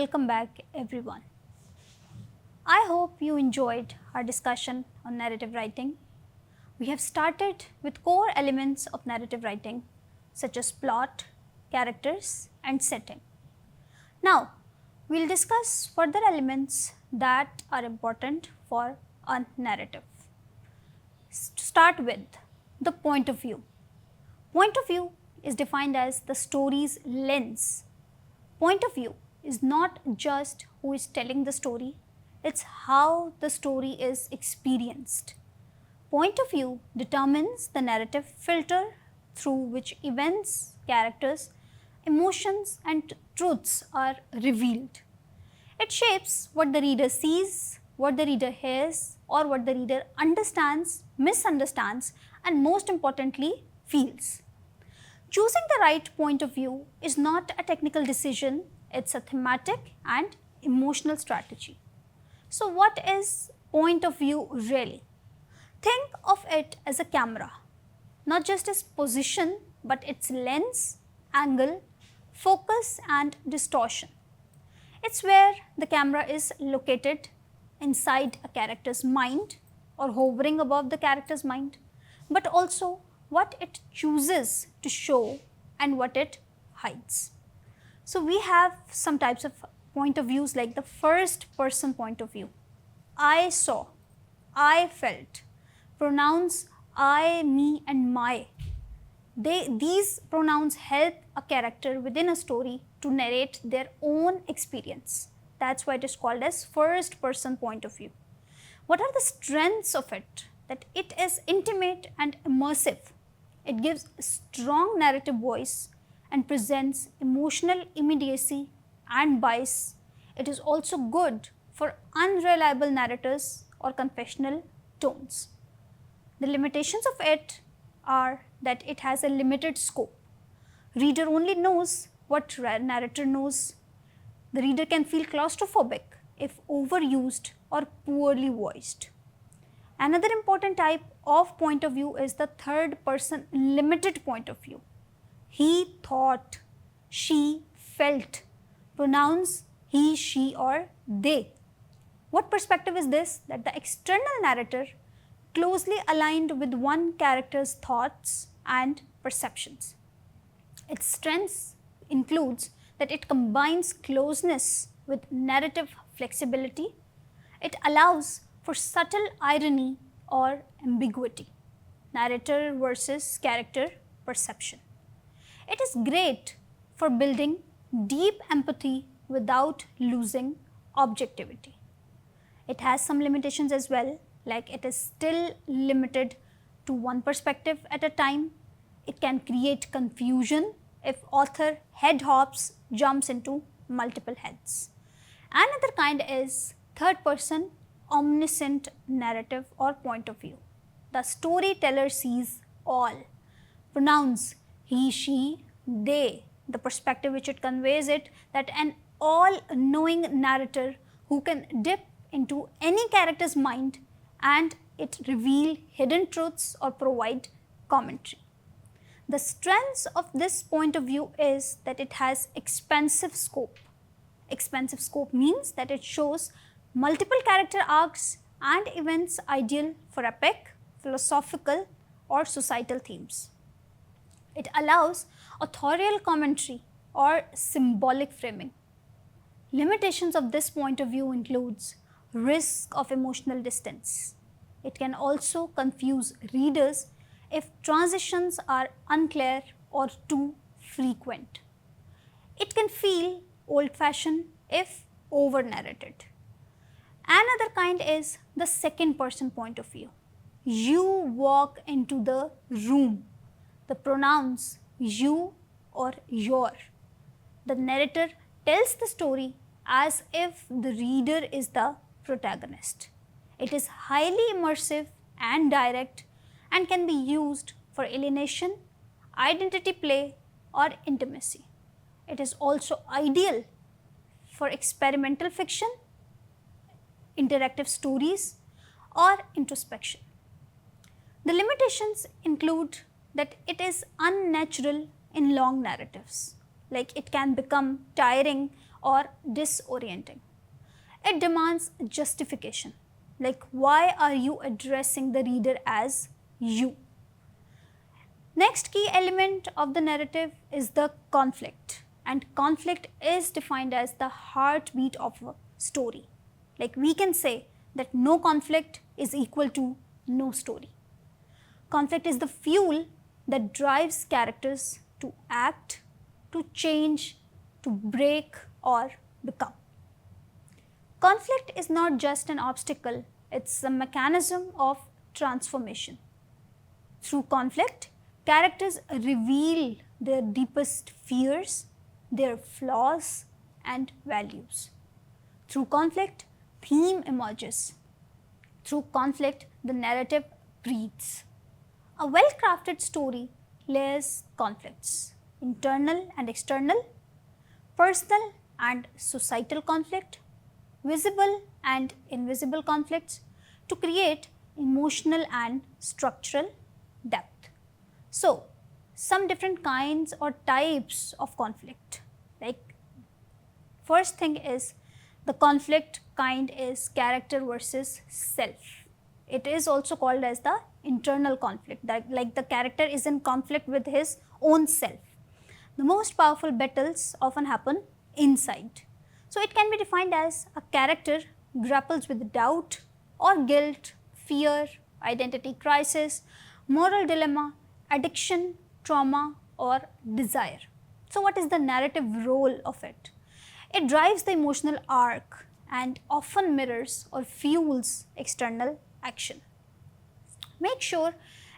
welcome back everyone. I hope you enjoyed our discussion on narrative writing. We have started with core elements of narrative writing such as plot, characters and setting. Now, we'll discuss further elements that are important for a narrative. To start with, the point of view. Point of view is defined as the story's lens. Point of view is not just who is telling the story, it's how the story is experienced. Point of view determines the narrative filter through which events, characters, emotions and truths are revealed. It shapes what the reader sees, what the reader hears, or what the reader understands, misunderstands, and most importantly, feels. Choosing the right point of view is not a technical decision, it's a thematic and emotional strategy. So what is point of view really? Think of it as a camera, not just its position, but its lens, angle, focus and distortion. It's where the camera is located inside a character's mind or hovering above the character's mind, but also what it chooses to show and what it hides. So we have some types of point of views like the first person point of view. I saw, I felt, pronouns I, me and my. These pronouns help a character within a story to narrate their own experience. That's why it is called as first person point of view. What are the strengths of it? That it is intimate and immersive. It gives a strong narrative voice and presents emotional immediacy and bias. It is also good for unreliable narrators or confessional tones. The limitations of it are that it has a limited scope. Reader only knows what narrator knows. The reader can feel claustrophobic if overused or poorly voiced. Another important type of point of view is the third person limited point of view. He thought, she felt, pronouns he, she or they. What perspective is this? That the external narrator closely aligned with one character's thoughts and perceptions. Its strengths includes that it combines closeness with narrative flexibility. It allows for subtle irony or ambiguity, narrator versus character perception. It is great for building deep empathy without losing objectivity. It has some limitations as well, like it is still limited to one perspective at a time. It can create confusion if author head hops, jumps into multiple heads. Another kind is third person omniscient narrative or point of view. The storyteller sees all. Pronouns he, she, they. The perspective which it conveys it that an all-knowing narrator who can dip into any character's mind and it reveal hidden truths or provide commentary. The strengths of this point of view is that it has expansive scope. Expansive scope means that it shows multiple character arcs and events ideal for epic, philosophical or societal themes. It allows authorial commentary or symbolic framing. Limitations of this point of view includes risk of emotional distance. It can also confuse readers if transitions are unclear or too frequent. It can feel old-fashioned if over-narrated. Another kind is the second person point of view. You walk into the room. The pronouns you or your. The narrator tells the story as if the reader is the protagonist. It is highly immersive and direct and can be used for alienation, identity play or intimacy. It is also ideal for experimental fiction, interactive stories or introspection. The limitations include that it is unnatural in long narratives, like it can become tiring or disorienting. It demands justification, like why are you addressing the reader as you? Next key element of the narrative is the conflict, and conflict is defined as the heartbeat of a story. Like we can say that no conflict is equal to no story. Conflict is the fuel that drives characters to act, to change, to break or become. Conflict is not just an obstacle, it's a mechanism of transformation. Through conflict, characters reveal their deepest fears, their flaws and values. Through conflict, theme emerges. Through conflict, the narrative breathes. A well-crafted story layers conflicts, internal and external, personal and societal conflict, visible and invisible conflicts to create emotional and structural depth. So, some different kinds or types of conflict. Like first thing is the conflict kind is character versus self. It is also called as the internal conflict, that like the character is in conflict with his own self. The most powerful battles often happen inside. So it can be defined as a character grapples with doubt or guilt, fear, identity crisis, moral dilemma, addiction, trauma or desire. So what is the narrative role of it? It drives the emotional arc and often mirrors or fuels external action. Make sure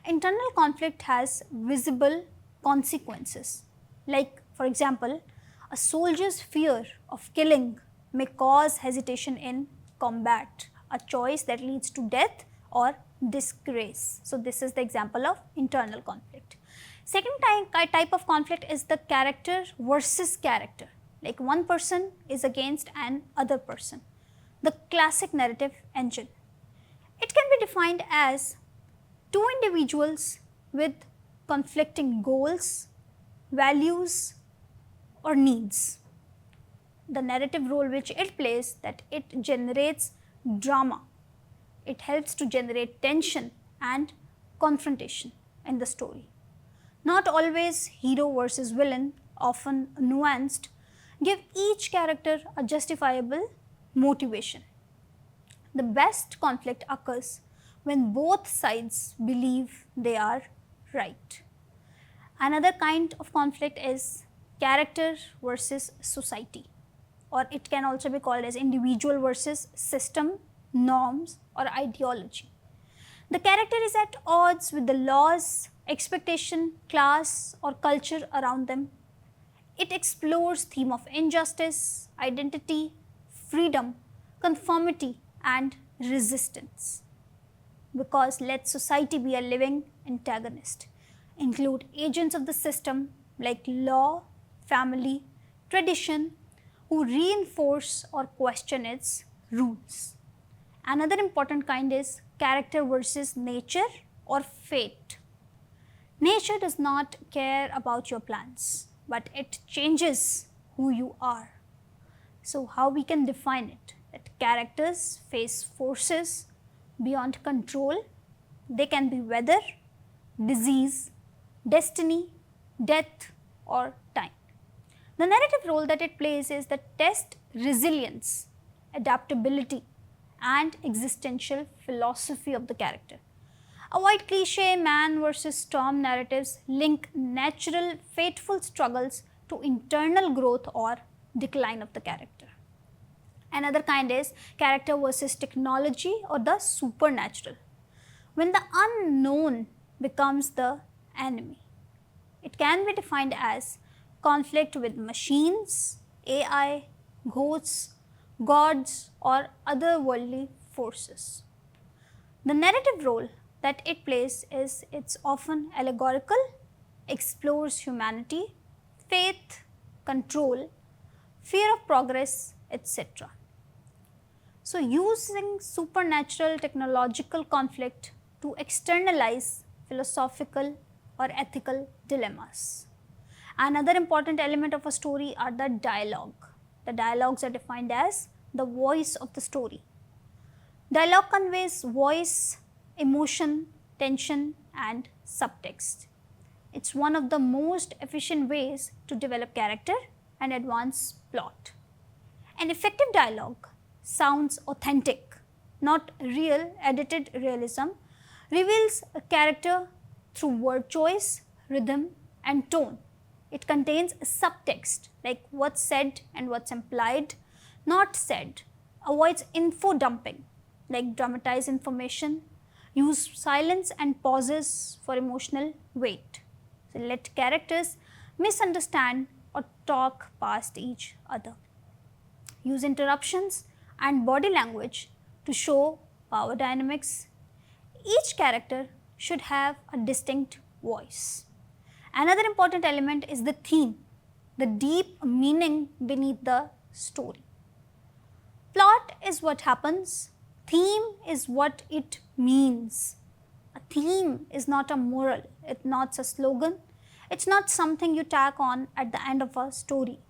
internal conflict has visible consequences. Like for example, a soldier's fear of killing may cause hesitation in combat, a choice that leads to death or disgrace. So this is the example of internal conflict. Second type of conflict is the character versus character. Like one person is against an other person. The classic narrative engine. It can be defined as two individuals with conflicting goals, values or needs. The narrative role which it plays, that it generates drama. It helps to generate tension and confrontation in the story. Not always hero versus villain, often nuanced, give each character a justifiable motivation. The best conflict occurs when both sides believe they are right. Another kind of conflict is character versus society, or it can also be called as individual versus system, norms or ideology. The character is at odds with the laws, expectation, class or culture around them. It explores theme of injustice, identity, freedom, conformity and resistance. Because let society be a living antagonist. Include agents of the system like law, family, tradition, who reinforce or question its rules. Another important kind is character versus nature or fate. Nature does not care about your plans, but it changes who you are. So how we can define it? That characters face forces beyond control. They can be weather, disease, destiny, death or time. The narrative role that it plays is the test resilience, adaptability and existential philosophy of the character. Avoid cliche man versus storm narratives, link natural fateful struggles to internal growth or decline of the character. Another kind is character versus technology or the supernatural. When the unknown becomes the enemy. It can be defined as conflict with machines, AI, ghosts, gods or otherworldly forces. The narrative role that it plays is it's often allegorical, explores humanity, faith, control, fear of progress, etc. So using supernatural technological conflict to externalize philosophical or ethical dilemmas. Another important element of a story are the dialogue. the dialogues are defined as the voice of the story. Dialogue conveys voice, emotion, tension, and subtext. It's one of the most efficient ways to develop character and advance plot. An effective dialogue sounds authentic, not real, edited realism, reveals a character through word choice, rhythm, and tone. It contains subtext like what's said and what's implied, not said, avoids info dumping like dramatize information, use silence and pauses for emotional weight. So let characters misunderstand or talk past each other. Use interruptions and body language to show power dynamics. Each character should have a distinct voice. Another important element is the theme, the deep meaning beneath the story. Plot is what happens, theme is what it means. A theme is not a moral, it's not a slogan, it's not something you tack on at the end of a story.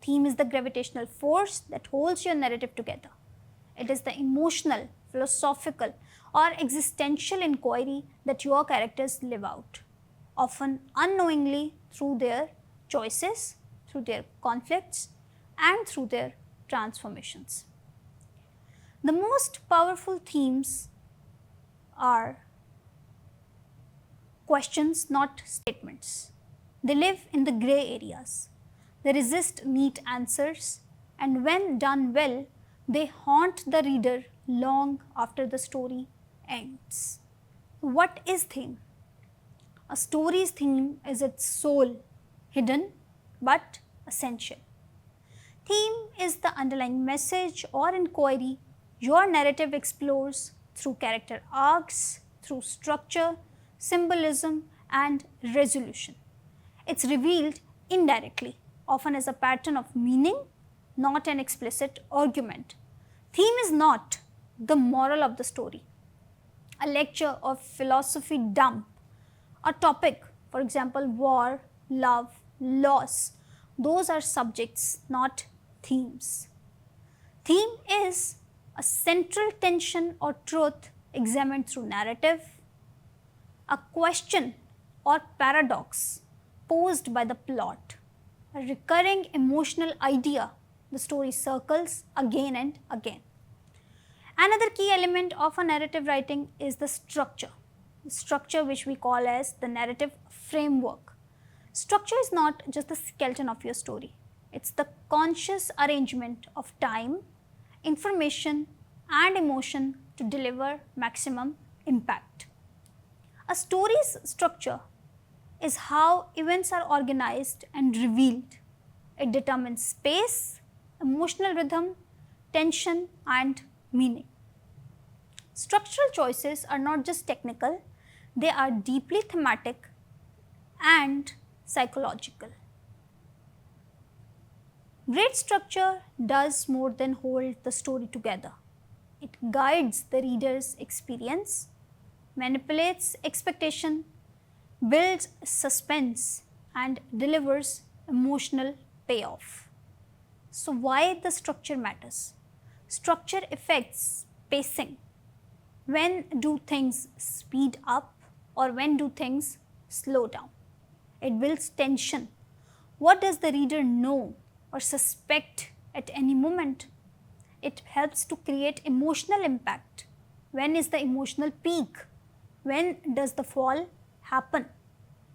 Theme is the gravitational force that holds your narrative together. It is the emotional, philosophical, or existential inquiry that your characters live out, often unknowingly through their choices, through their conflicts, and through their transformations. The most powerful themes are questions, not statements. They live in the gray areas. They resist neat answers, and when done well, they haunt the reader long after the story ends. What is theme? A story's theme is its soul, hidden but essential. Theme is the underlying message or inquiry your narrative explores through character arcs, through structure, symbolism, and resolution. It's revealed indirectly, often as a pattern of meaning, not an explicit argument. Theme is not the moral of the story, a lecture or philosophy dump, a topic, for example, war, love, loss. Those are subjects, not themes. Theme is a central tension or truth examined through narrative, a question or paradox posed by the plot, a recurring emotional idea the story circles again and again. Another key element of a narrative writing is the structure which we call as the narrative framework. Structure is not just the skeleton of your story, it's the conscious arrangement of time, information, and emotion to deliver maximum impact. A story's structure is how events are organized and revealed. It determines space, emotional rhythm, tension, and meaning. Structural choices are not just technical, they are deeply thematic and psychological. Great structure does more than hold the story together. It guides the reader's experience, manipulates expectation, builds suspense, and delivers emotional payoff. So why the structure matters? Structure affects pacing. When do things speed up or when do things slow down? It builds tension. What does the reader know or suspect at any moment? It helps to create emotional impact. When is the emotional peak? When does the fall happen?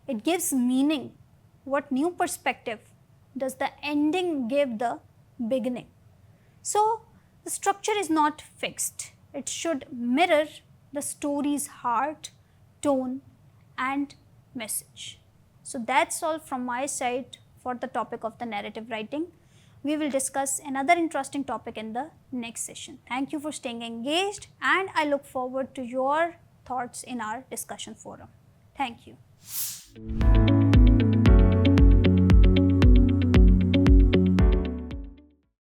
It gives meaning. What new perspective does the ending give the beginning? So, the structure is not fixed. It should mirror the story's heart, tone, and message. So, that's all from my side for the topic of the narrative writing. We will discuss another interesting topic in the next session. Thank you for staying engaged, and I look forward to your thoughts in our discussion forum. Thank you.